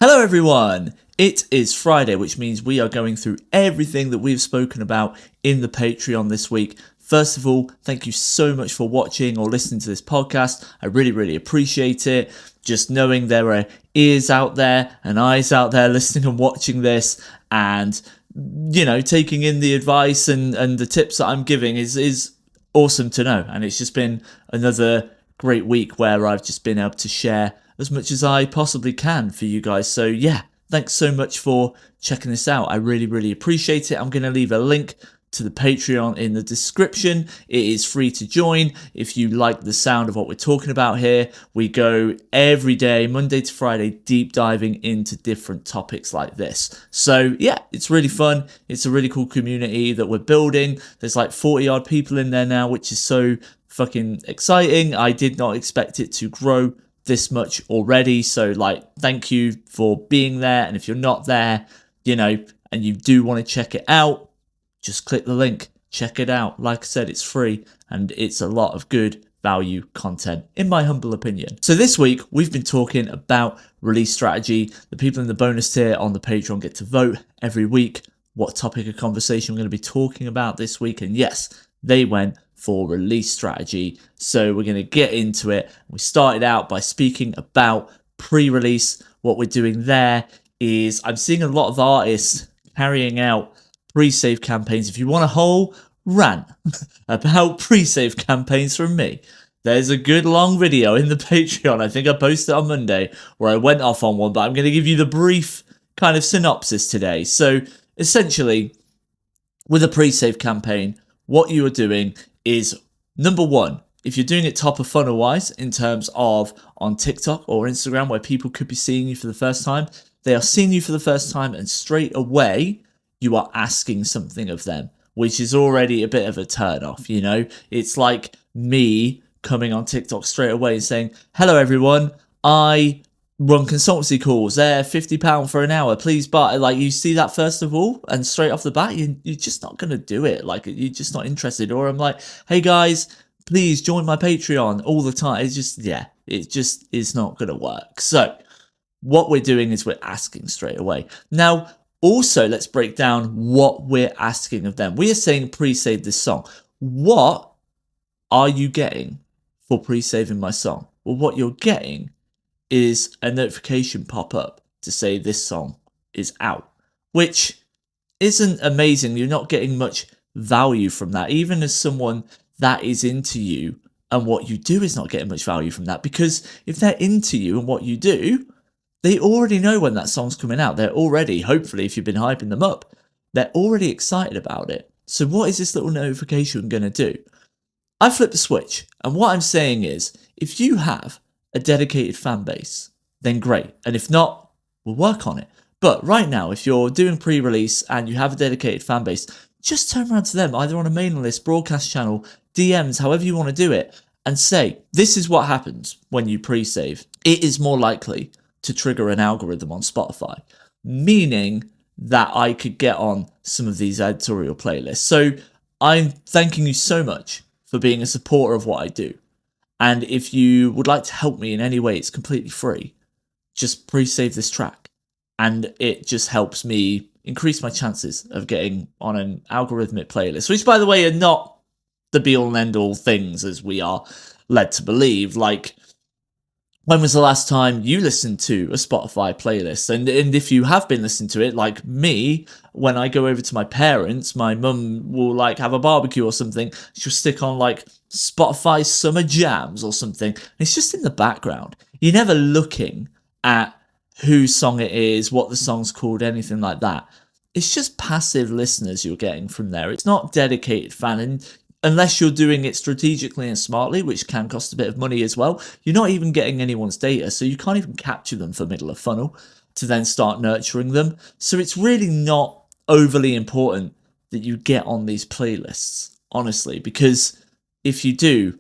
Hello everyone! It is Friday, which means we are going through everything that we've spoken about in the Patreon this week. First of all, thank you so much for watching or listening to this podcast. I really appreciate it. Just knowing there are ears out there and eyes out there listening and watching this and, taking in the advice and the tips that I'm giving is awesome to know. And it's just been another great week where I've just been able to share as much as I possibly can for you guys. So yeah, thanks so much for checking this out. I really appreciate it. I'm going to leave a link to the Patreon in the description. It is free to join if you like the sound of what we're talking about here. We go every day, Monday to Friday, deep diving into different topics like this. So yeah, it's really fun. It's a really cool community that we're building. There's like 40 odd people in there now, which is so fucking exciting. I did not expect it to grow this much already, so thank you for being there. And if you're not there, and you do want to check it out, just click the link, check it out. Like I said, it's free and it's a lot of good value content, in my humble opinion. So this week we've been talking about release strategy. The people in the bonus tier on the Patreon get to vote every week what topic of conversation we're going to be talking about this week, and yes, they went for release strategy. So we're going to get into it. We started out by speaking about pre-release. What we're doing there is I'm seeing a lot of artists carrying out pre-save campaigns. If you want a whole rant about pre-save campaigns from me, there's a good long video in the Patreon. I think I posted on Monday where I went off on one, but I'm going to give you the brief kind of synopsis today. So essentially, with a pre-save campaign, what you are doing is, number one, if you're doing it top of funnel wise in terms of on TikTok or Instagram where people could be seeing you for the first time, they are seeing you for the first time and straight away you are asking something of them, which is already a bit of a turn off, It's like me coming on TikTok straight away and saying, hello everyone, I run consultancy calls, they're £50 for an hour, please buy. You see that first of all, and straight off the bat, you're just not going to do it. You're just not interested. Or I'm like, hey guys, please join my Patreon all the time. It's just, it just is not going to work. So what we're doing is we're asking straight away. Now, also, let's break down what we're asking of them. We are saying pre-save this song. What are you getting for pre-saving my song? Well, what you're getting is a notification pop up to say this song is out, which isn't amazing. You're not getting much value from that, even as someone that is into you and what you do is not getting much value from that, because if they're into you and what you do, they already know when that song's coming out. They're already, hopefully, if you've been hyping them up, they're already excited about it. So what is this little notification going to do? I flip the switch, and what I'm saying is, if you have a dedicated fan base, then great. And if not, we'll work on it. But right now, if you're doing pre-release and you have a dedicated fan base, just turn around to them, either on a mailing list, broadcast channel, DMs, however you want to do it, and say, this is what happens when you pre-save. It is more likely to trigger an algorithm on Spotify, meaning that I could get on some of these editorial playlists. So I'm thanking you so much for being a supporter of what I do. And if you would like to help me in any way, it's completely free. Just pre-save this track. And it just helps me increase my chances of getting on an algorithmic playlist, which, by the way, are not the be-all and end-all things as we are led to believe. When was the last time you listened to a Spotify playlist? And if you have been listening to it, like me, when I go over to my parents, my mum will have a barbecue or something. She'll stick on Spotify summer jams or something. And it's just in the background. You're never looking at whose song it is, what the song's called, anything like that. It's just passive listeners you're getting from there. It's not dedicated fan. And unless you're doing it strategically and smartly, which can cost a bit of money as well, you're not even getting anyone's data, so you can't even capture them for middle of funnel to then start nurturing them. So it's really not overly important that you get on these playlists, honestly, because if you do,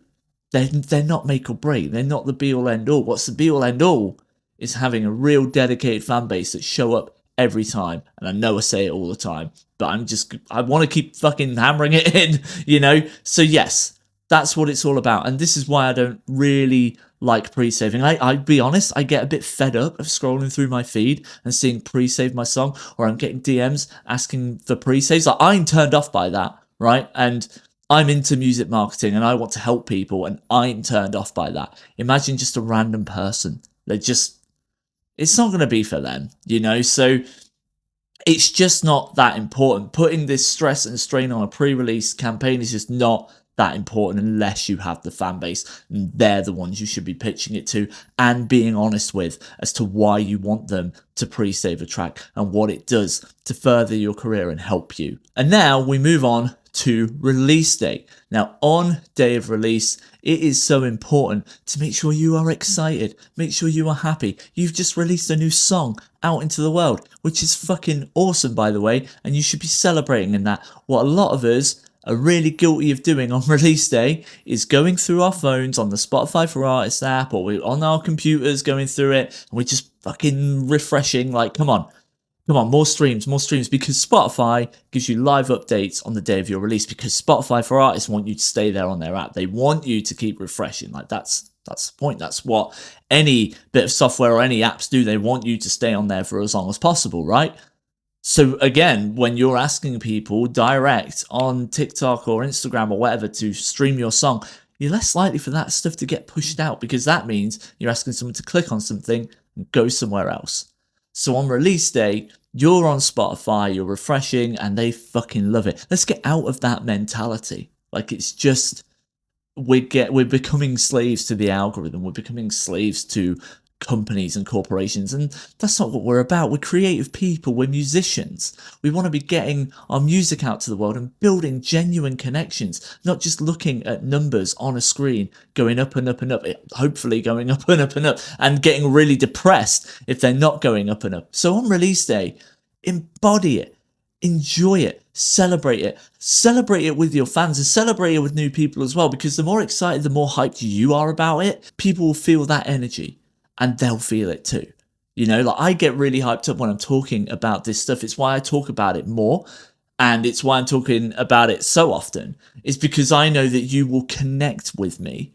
they're not make or break. They're not the be-all end-all. What's the be-all end-all is having a real dedicated fan base that show up every time. And I know I say it all the time, but I want to keep fucking hammering it in, So yes, that's what it's all about. And this is why I don't really like pre-saving. I'd be honest, I get a bit fed up of scrolling through my feed and seeing pre-save my song, or I'm getting DMs asking for pre-saves. Like, I'm turned off by that, right? And I'm into music marketing and I want to help people, and I'm turned off by that. Imagine just a random person. It's not going to be for them, you know? So it's just not that important. Putting this stress and strain on a pre-release campaign is just not that important unless you have the fan base, and they're the ones you should be pitching it to and being honest with as to why you want them to pre-save a track and what it does to further your career and help you. And now we move on to release day. Now, on day of release, it is so important to make sure you are excited, make sure you are happy. You've just released a new song out into the world, which is fucking awesome, by the way, and you should be celebrating in that. What a lot of us are really guilty of doing on release day is going through our phones on the Spotify for Artists app, or we're on our computers going through it, and we're just fucking refreshing, like, come on, more streams, because Spotify gives you live updates on the day of your release, because Spotify for Artists want you to stay there on their app. They want you to keep refreshing. Like, that's the point. That's what any bit of software or any apps do. They want you to stay on there for as long as possible, right? So again, when you're asking people direct on TikTok or Instagram or whatever to stream your song, you're less likely for that stuff to get pushed out, because that means you're asking someone to click on something and go somewhere else. So on release day, you're on Spotify, you're refreshing, and they fucking love it. Let's get out of that mentality. Like, it's just, we're becoming slaves to the algorithm. We're becoming slaves to companies and corporations, and that's not what we're about. We're creative people, we're musicians. We want to be getting our music out to the world and building genuine connections, not just looking at numbers on a screen going up and up and up, hopefully going up and up and up, and getting really depressed if they're not going up and up. So on release day, embody it, enjoy it, celebrate it with your fans, and celebrate it with new people as well, because the more excited, the more hyped you are about it, people will feel that energy. And they'll feel it too. You know, like, I get really hyped up when I'm talking about this stuff. It's why I talk about it more. And it's why I'm talking about it so often. It's because I know that you will connect with me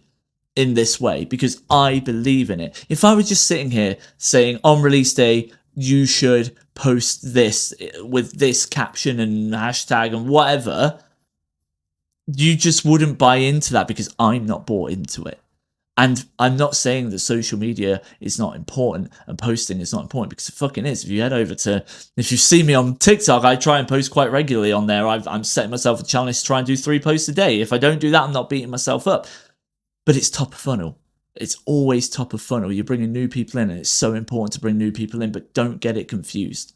in this way, because I believe in it. If I were just sitting here saying on release day, you should post this with this caption and hashtag and whatever, you just wouldn't buy into that, because I'm not bought into it. And I'm not saying that social media is not important and posting is not important, because it fucking is. If you see me on TikTok, I try and post quite regularly on there. I'm setting myself a challenge to try and do 3 posts a day. If I don't do that, I'm not beating myself up. But it's top of funnel. It's always top of funnel. You're bringing new people in, and it's so important to bring new people in, but don't get it confused.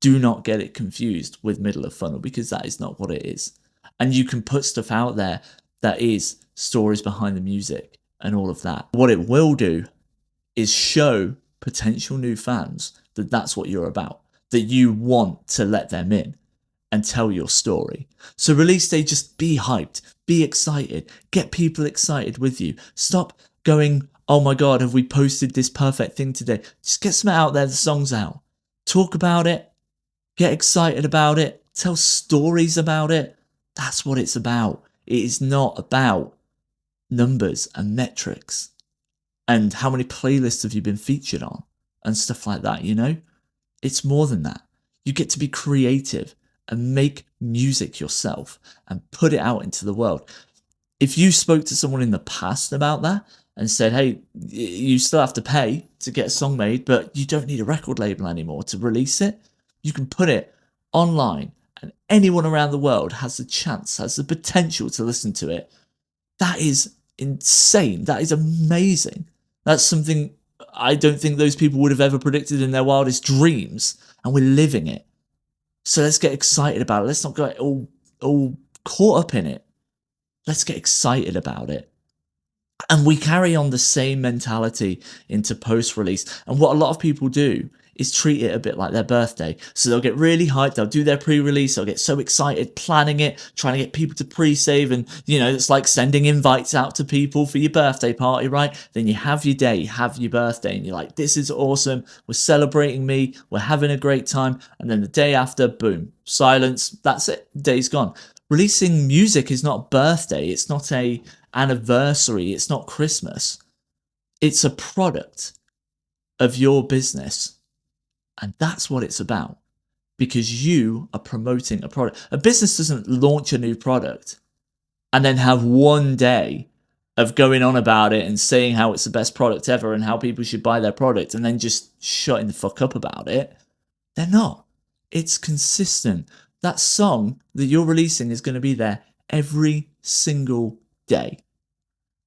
Do not get it confused with middle of funnel, because that is not what it is. And you can put stuff out there that is stories behind the music and all of that. What it will do is show potential new fans that that's what you're about, that you want to let them in and tell your story. So release day, just be hyped, be excited, get people excited with you. Stop going, oh my God, have we posted this perfect thing today? Just get something out there, the song's out. Talk about it, get excited about it, tell stories about it. That's what it's about. It is not about numbers and metrics and how many playlists have you been featured on and stuff like that, you know? It's more than that. You get to be creative and make music yourself and put it out into the world. If you spoke to someone in the past about that and said, hey, you still have to pay to get a song made, but you don't need a record label anymore to release it, you can put it online and anyone around the world has the potential to listen to it. That is insane. That is amazing. That's something I don't think those people would have ever predicted in their wildest dreams, and we're living it. So let's get excited about it. Let's not get all caught up in it. Let's get excited about it. And we carry on the same mentality into post-release. And what a lot of people do is treat it a bit like their birthday. So they'll get really hyped, they'll do their pre-release, they'll get so excited, planning it, trying to get people to pre-save, and, you know, it's like sending invites out to people for your birthday party, right? Then you have your day, you have your birthday, and you're like, this is awesome, we're celebrating me, we're having a great time, and then the day after, boom, silence, that's it, day's gone. Releasing music is not birthday, it's not a anniversary, it's not Christmas. It's a product of your business. And that's what it's about, because you are promoting a product. A business doesn't launch a new product and then have one day of going on about it and saying how it's the best product ever and how people should buy their product and then just shutting the fuck up about it. They're not. It's consistent. That song that you're releasing is going to be there every single day.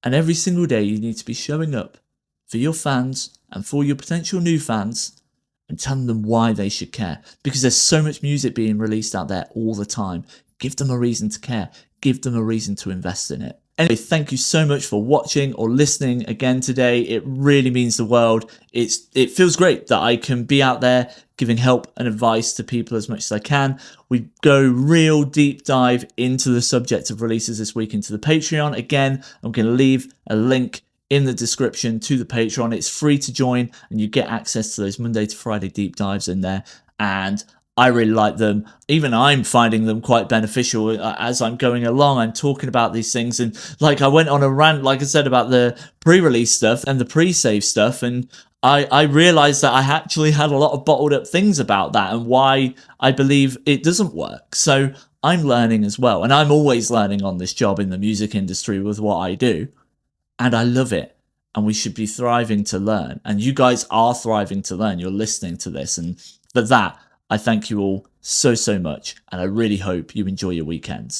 And every single day you need to be showing up for your fans and for your potential new fans and telling them why they should care. Because there's so much music being released out there all the time. Give them a reason to care. Give them a reason to invest in it. Anyway, thank you so much for watching or listening again today. It really means the world. It feels great that I can be out there giving help and advice to people as much as I can. We go real deep dive into the subject of releases this week into the Patreon. Again, I'm going to leave a link in the description to the Patreon. It's free to join and you get access to those Monday to Friday deep dives in there. And I really like them. Even I'm finding them quite beneficial as I'm going along. I'm talking about these things. And like I went on a rant, like I said, about the pre-release stuff and the pre-save stuff. And I realized that I actually had a lot of bottled up things about that and why I believe it doesn't work. So I'm learning as well. And I'm always learning on this job in the music industry with what I do. And I love it. And we should be thriving to learn. And you guys are thriving to learn. You're listening to this. And for that, I thank you all so much, and I really hope you enjoy your weekends.